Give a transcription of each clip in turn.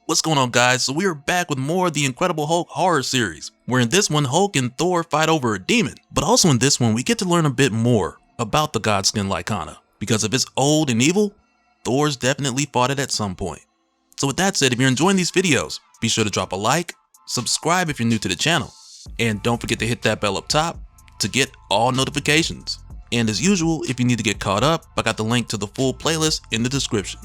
What's going on, guys? So we are back with more of the Incredible Hulk horror series, where in this one Hulk and Thor fight over a demon. But also in this one we get to learn a bit more about the godskin Lycana, because if it's old and evil, Thor's definitely fought it at some point. So with that said, if you're enjoying these videos, be sure to drop a like, subscribe if you're new to the channel, and don't forget to hit that bell up top to get all notifications. And as usual, if you need to get caught up, I got the link to the full playlist in the description.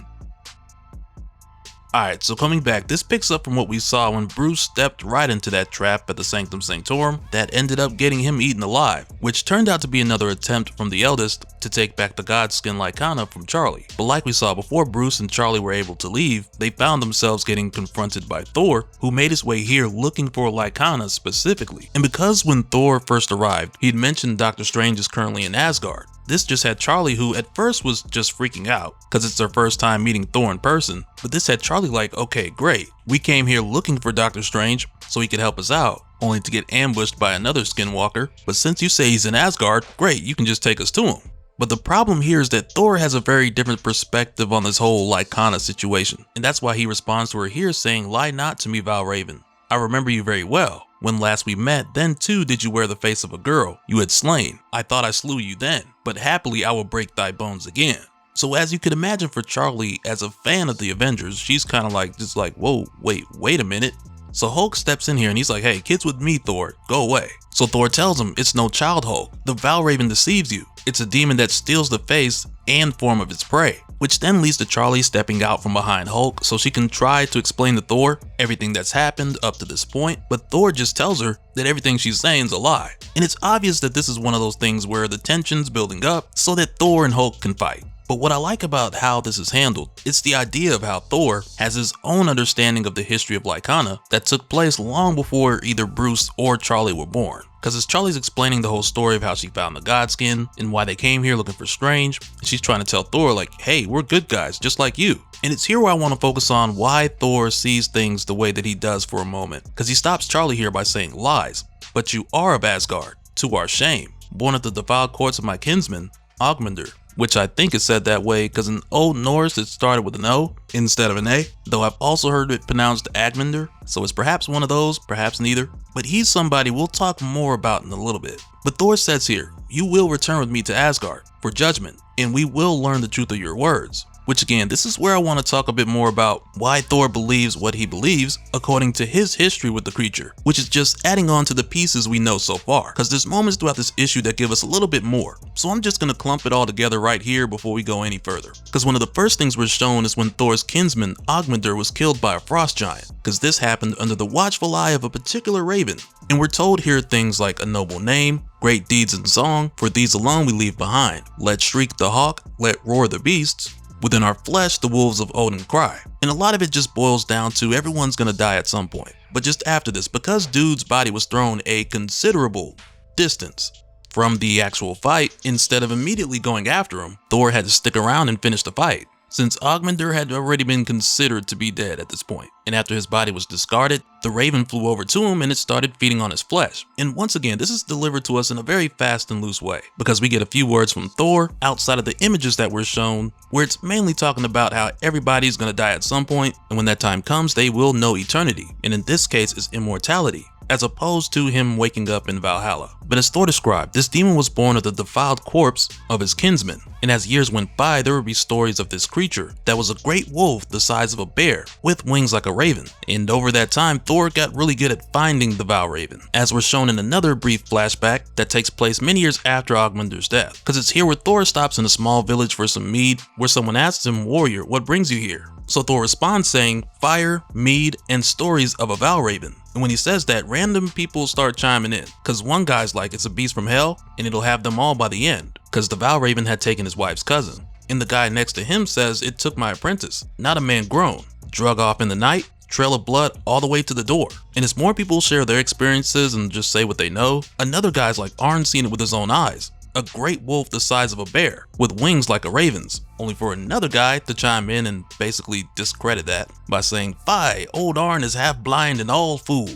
Alright, so coming back, this picks up from what we saw when Bruce stepped right into that trap at the Sanctum Sanctorum that ended up getting him eaten alive, which turned out to be another attempt from the eldest to take back the godskin Lycana from Charlie. But like we saw before Bruce and Charlie were able to leave, they found themselves getting confronted by Thor, who made his way here looking for Lycana specifically. And because when Thor first arrived, he'd mentioned Doctor Strange is currently in Asgard, this just had Charlie, who at first was just freaking out because it's their first time meeting Thor in person, but this had Charlie like, okay, great, we came here looking for Doctor Strange so he could help us out, only to get ambushed by another skinwalker, but since you say he's in Asgard, great, you can just take us to him. But the problem here is that Thor has a very different perspective on this whole Lycana situation, and that's why he responds to her here saying, "Lie not to me, Valravn. I remember you very well. When last we met, then too did you wear the face of a girl you had slain. I thought I slew you then, but happily I will break thy bones again." So as you could imagine, for Charlie, as a fan of the Avengers, she's kind of like, whoa, wait a minute. So Hulk steps in here and he's like, "Hey, kids with me, Thor, go away." So Thor tells him, "It's no child, Hulk. The Valravn deceives you. It's a demon that steals the face and form of its prey." Which then leads to Charlie stepping out from behind Hulk so she can try to explain to Thor everything that's happened up to this point, but Thor just tells her that everything she's saying is a lie. And it's obvious that this is one of those things where the tension's building up so that Thor and Hulk can fight. But what I like about how this is handled, it's the idea of how Thor has his own understanding of the history of Lycana that took place long before either Bruce or Charlie were born. Because as Charlie's explaining the whole story of how she found the godskin and why they came here looking for Strange, she's trying to tell Thor like, hey, we're good guys just like you. And it's here where I want to focus on why Thor sees things the way that he does for a moment. Because he stops Charlie here by saying, "Lies, but you are of Asgard, to our shame, born at the defiled courts of my kinsman, Ogmundur." Which I think is said that way because in Old Norse it started with an O instead of an A, though I've also heard it pronounced Agmundur, so it's perhaps one of those, perhaps neither. But he's somebody we'll talk more about in a little bit. But Thor says here, "You will return with me to Asgard for judgment, and we will learn the truth of your words." Which again, this is where I want to talk a bit more about why Thor believes what he believes according to his history with the creature, which is just adding on to the pieces we know so far, because there's moments throughout this issue that give us a little bit more. So I'm just going to clump it all together right here before we go any further. Because one of the first things we're shown is when Thor's kinsman Ogmundur was killed by a frost giant, because this happened under the watchful eye of a particular raven. And we're told here things like a noble name, great deeds in song, for these alone we leave behind. Let shriek the hawk, let roar the beasts. Within our flesh, the wolves of Odin cry. And a lot of it just boils down to everyone's gonna die at some point. But just after this, because dude's body was thrown a considerable distance from the actual fight, instead of immediately going after him, Thor had to stick around and finish the fight, since Ogmundur had already been considered to be dead at this point. And after his body was discarded, the raven flew over to him and it started feeding on his flesh. And once again, this is delivered to us in a very fast and loose way, because we get a few words from Thor outside of the images that were shown, where it's mainly talking about how everybody's gonna die at some point, and when that time comes, they will know eternity. And in this case, it's immortality, as opposed to him waking up in Valhalla. But as Thor described, this demon was born of the defiled corpse of his kinsman, and as years went by, there would be stories of this creature that was a great wolf the size of a bear, with wings like a raven. And over that time, Thor got really good at finding the Valravn, as we're shown in another brief flashback that takes place many years after Ogmundur's death. Because it's here where Thor stops in a small village for some mead, where someone asks him, "Warrior, what brings you here?" So Thor responds saying, "Fire, mead, and stories of a Valravn." And when he says that, random people start chiming in, because one guy's like, it's a beast from hell and it'll have them all by the end, because the Valravn had taken his wife's cousin. And the guy next to him says, "It took my apprentice, not a man grown, drug off in the night, trail of blood all the way to the door." And as more people share their experiences and just say what they know, another guy's like, "Arn's seen it with his own eyes. A great wolf the size of a bear, with wings like a raven's," only for another guy to chime in and basically discredit that by saying, "Fie, old Arn is half blind and all fool."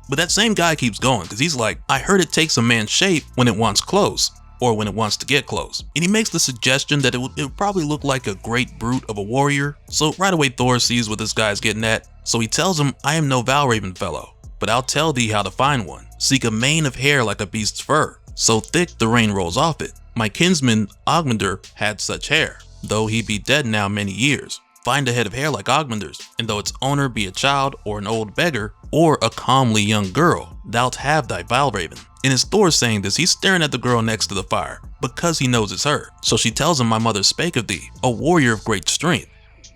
But that same guy keeps going, because he's like, "I heard it takes a man's shape when it wants close, or when it wants to get close." And he makes the suggestion that it would probably look like a great brute of a warrior. So right away Thor sees what this guy's getting at, So he tells him, I am no Valravn fellow, but I'll tell thee how to find one. Seek a mane of hair like a beast's fur, so thick the rain rolls off it. My kinsman Ogmundr had such hair, though he be dead now many years. Find a head of hair like Ogmundr's, and though its owner be a child or an old beggar or a comely young girl, thou'lt have thy Valravn. And as Thor saying this, he's staring at the girl next to the fire, because he knows it's her. So she tells him, my mother spake of thee, a warrior of great strength.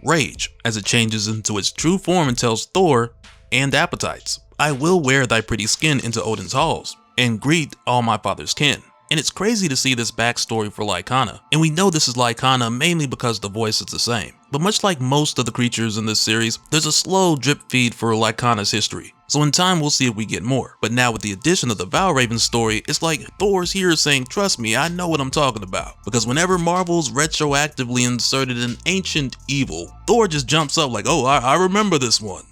Rage, as it changes into its true form and tells Thor, and appetites, I will wear thy pretty skin into Odin's halls, and greet all my father's kin. And it's crazy to see this backstory for Lycana, and we know this is Lycana mainly because the voice is the same. But much like most of the creatures in this series, there's a slow drip feed for Lycana's history, so in time we'll see if we get more. But now with the addition of the Valravn story, it's like Thor's here saying, trust me, I know what I'm talking about. Because whenever Marvel's retroactively inserted an ancient evil, Thor just jumps up like, oh, I remember this one.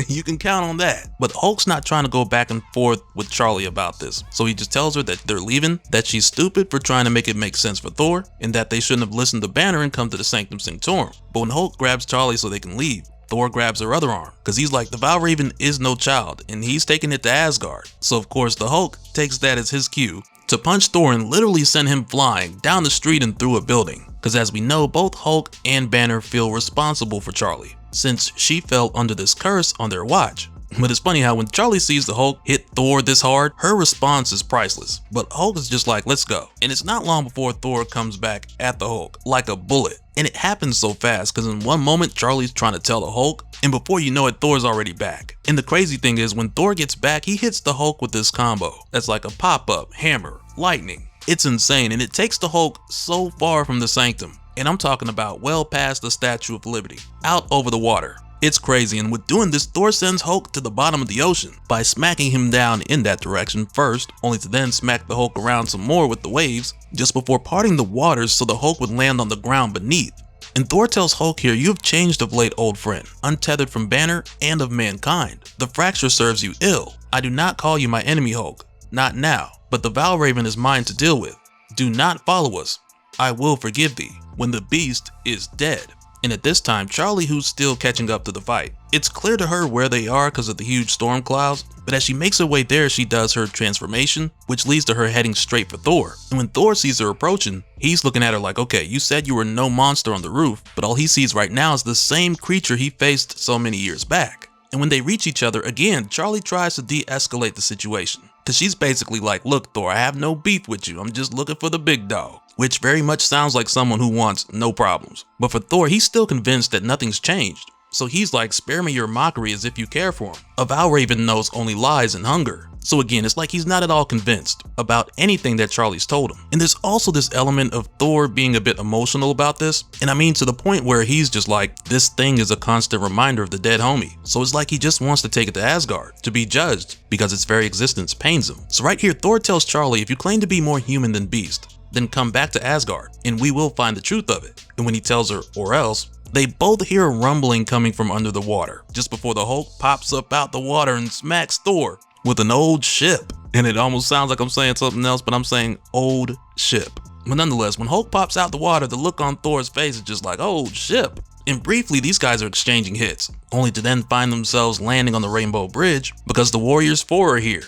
You can count on that. But Hulk's not trying to go back and forth with Charlie about this, so he just tells her that they're leaving, that she's stupid for trying to make it make sense for Thor, and that they shouldn't have listened to Banner and come to the Sanctum Sanctorum. But when Hulk grabs Charlie so they can leave, Thor grabs her other arm, because he's like, the Valravn is no child, and he's taking it to Asgard. So of course the Hulk takes that as his cue to punch Thor and literally send him flying down the street and through a building. Because as we know, both Hulk and Banner feel responsible for Charlie, since she fell under this curse on their watch. But it's funny how when Charlie sees the Hulk hit Thor this hard, her response is priceless. But Hulk is just like, let's go. And it's not long before Thor comes back at the Hulk like a bullet. And it happens so fast because in one moment Charlie's trying to tell the Hulk, and before you know it, Thor's already back. And the crazy thing is, when Thor gets back, he hits the Hulk with this combo that's like a pop-up, hammer, lightning. It's insane, and it takes the Hulk so far from the Sanctum. And I'm talking about well past the Statue of Liberty, out over the water. It's crazy, and with doing this, Thor sends Hulk to the bottom of the ocean by smacking him down in that direction first, only to then smack the Hulk around some more with the waves, just before parting the waters so the Hulk would land on the ground beneath. And Thor tells Hulk here, you have changed of late, old friend, untethered from Banner and of mankind. The fracture serves you ill. I do not call you my enemy, Hulk. Not now, but the Valravn is mine to deal with. Do not follow us. I will forgive thee when the beast is dead. And at this time, Charlie, who's still catching up to the fight, it's clear to her where they are because of the huge storm clouds, but as she makes her way there, she does her transformation, which leads to her heading straight for Thor. And when Thor sees her approaching, he's looking at her like, okay, you said you were no monster on the roof, but all he sees right now is the same creature he faced so many years back. And when they reach each other again, Charlie tries to de-escalate the situation, because she's basically like, look, Thor, I have no beef with you, I'm just looking for the big dog. Which very much sounds like someone who wants no problems. But for Thor, he's still convinced that nothing's changed. So he's like, spare me your mockery as if you care for him. A Valravn knows only lies and hunger. So again, it's like he's not at all convinced about anything that Charlie's told him. And there's also this element of Thor being a bit emotional about this. And I mean to the point where he's just like, this thing is a constant reminder of the dead homie. So it's like he just wants to take it to Asgard, to be judged, because its very existence pains him. So right here, Thor tells Charlie, if you claim to be more human than beast, then come back to Asgard, and we will find the truth of it. And when he tells her, or else, they both hear a rumbling coming from under the water, just before the Hulk pops up out the water and smacks Thor with an old ship. And it almost sounds like I'm saying something else, but I'm saying old ship. But nonetheless, when Hulk pops out the water, the look on Thor's face is just like, old ship. And briefly, these guys are exchanging hits, only to then find themselves landing on the Rainbow Bridge because the Warriors 4 are here.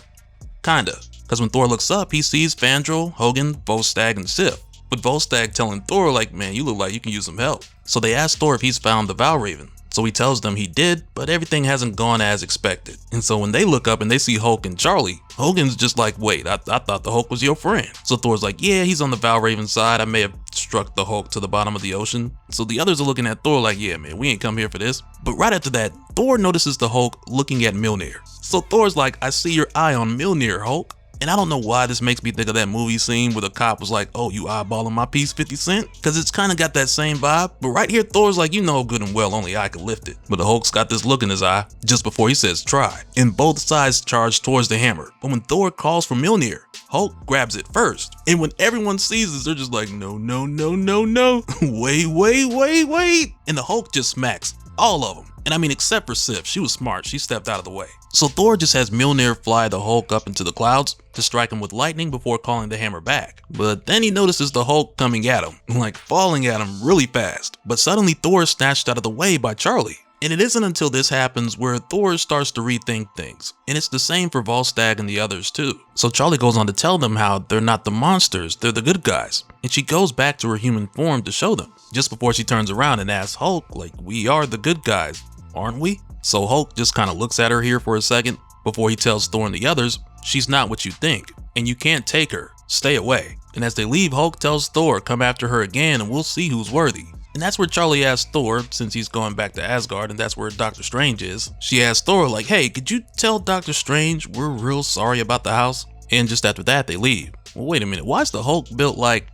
Kinda. Because when Thor looks up, he sees Fandral, Hogun, Volstagg, and Sif. With Volstagg telling Thor like, man, you look like you can use some help. So they ask Thor if he's found the Valravn. So he tells them he did, but everything hasn't gone as expected. And so when they look up and they see Hulk and Charlie, Hogun's just like, wait, I thought the Hulk was your friend. So Thor's like, yeah, he's on the Valravn side. I may have struck the Hulk to the bottom of the ocean. So the others are looking at Thor like, yeah, man, we ain't come here for this. But right after that, Thor notices the Hulk looking at Mjolnir. So Thor's like, I see your eye on Mjolnir, Hulk. And I don't know why this makes me think of that movie scene where the cop was like, oh, you eyeballing my piece 50 Cent? Because it's kind of got that same vibe. But right here, Thor's like, you know good and well only I could lift it. But the Hulk's got this look in his eye just before he says try. And both sides charge towards the hammer. But when Thor calls for Mjolnir, Hulk grabs it first. And when everyone sees this, they're just like, no, no, no, no, no. wait. And the Hulk just smacks all of them. And I mean, except for Sif, she was smart, she stepped out of the way. So Thor just has Mjolnir fly the Hulk up into the clouds to strike him with lightning before calling the hammer back. But then he notices the Hulk coming at him, like falling at him really fast. But suddenly Thor is snatched out of the way by Charlie, And it isn't until this happens where Thor starts to rethink things, and it's the same for Volstagg and the others too. So Charlie goes on to tell them how they're not the monsters, they're the good guys, and she goes back to her human form to show them, just before she turns around and asks Hulk, like, we are the good guys, aren't we? So Hulk just kind of looks at her here for a second, before he tells Thor and the others, she's not what you think, and you can't take her, stay away. And as they leave, Hulk tells Thor, come after her again and we'll see who's worthy. And that's where Charlie asks Thor, since he's going back to Asgard and that's where Doctor Strange is, she asks Thor like, hey, could you tell Doctor Strange we're real sorry about the house? And just after that, they leave. Well, wait a minute, why is the Hulk built like,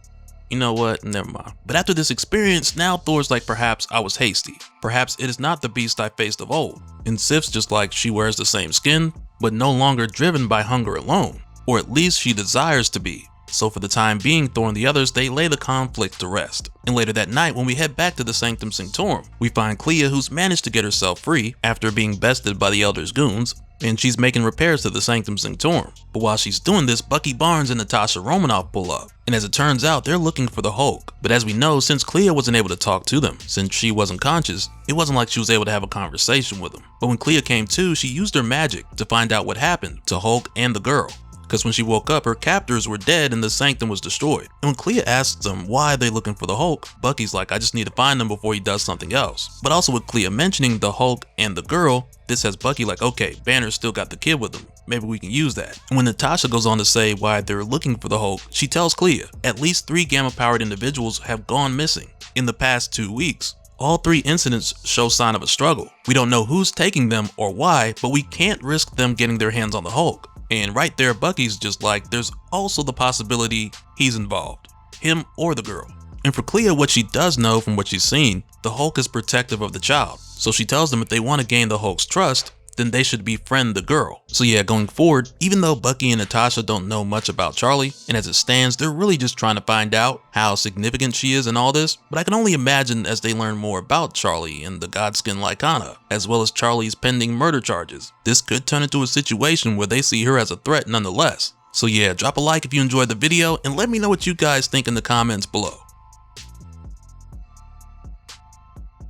you know what, never mind. But after this experience, now Thor's like, perhaps I was hasty. Perhaps it is not the beast I faced of old. And Sif's just like, she wears the same skin, but no longer driven by hunger alone. Or at least she desires to be. So for the time being, Thor and the others, they lay the conflict to rest. And later that night, when we head back to the Sanctum Sanctorum, we find Clea, who's managed to get herself free after being bested by the Elder's goons, and she's making repairs to the Sanctum Sanctorum. But while she's doing this, Bucky Barnes and Natasha Romanoff pull up. And as it turns out, they're looking for the Hulk. But as we know, since Clea wasn't able to talk to them, since she wasn't conscious, it wasn't like she was able to have a conversation with them. But when Clea came to, she used her magic to find out what happened to Hulk and the girl. Because when she woke up, her captors were dead and the Sanctum was destroyed. And when Clea asks them why they're looking for the Hulk, Bucky's like, I just need to find him before he does something else. But also with Clea mentioning the Hulk and the girl, this has Bucky like, okay, Banner's still got the kid with him. Maybe we can use that. And when Natasha goes on to say why they're looking for the Hulk, she tells Clea, at least 3 gamma-powered individuals have gone missing in the past 2 weeks. All 3 incidents show sign of a struggle. We don't know who's taking them or why, but we can't risk them getting their hands on the Hulk. And right there, Bucky's just like, there's also the possibility he's involved, him or the girl. And for Clea, what she does know from what she's seen, the Hulk is protective of the child. So she tells them if they want to gain the Hulk's trust, then they should befriend the girl. So yeah, going forward, even though Bucky and Natasha don't know much about Charlie, and as it stands, they're really just trying to find out how significant she is in all this, but I can only imagine as they learn more about Charlie and the Godskin Lycana, as well as Charlie's pending murder charges, this could turn into a situation where they see her as a threat nonetheless. So yeah, drop a like if you enjoyed the video, and let me know what you guys think in the comments below.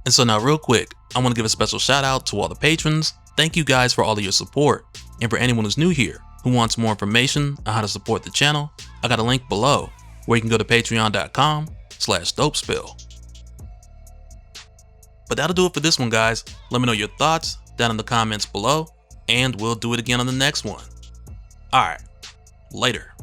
And so now real quick, I want to give a special shout out to all the patrons. Thank you guys for all of your support. And for anyone who's new here, who wants more information on how to support the channel, I got a link below where you can go to patreon.com/dopespill. But that'll do it for this one, guys. Let me know your thoughts down in the comments below, and we'll do it again on the next one. Alright, later.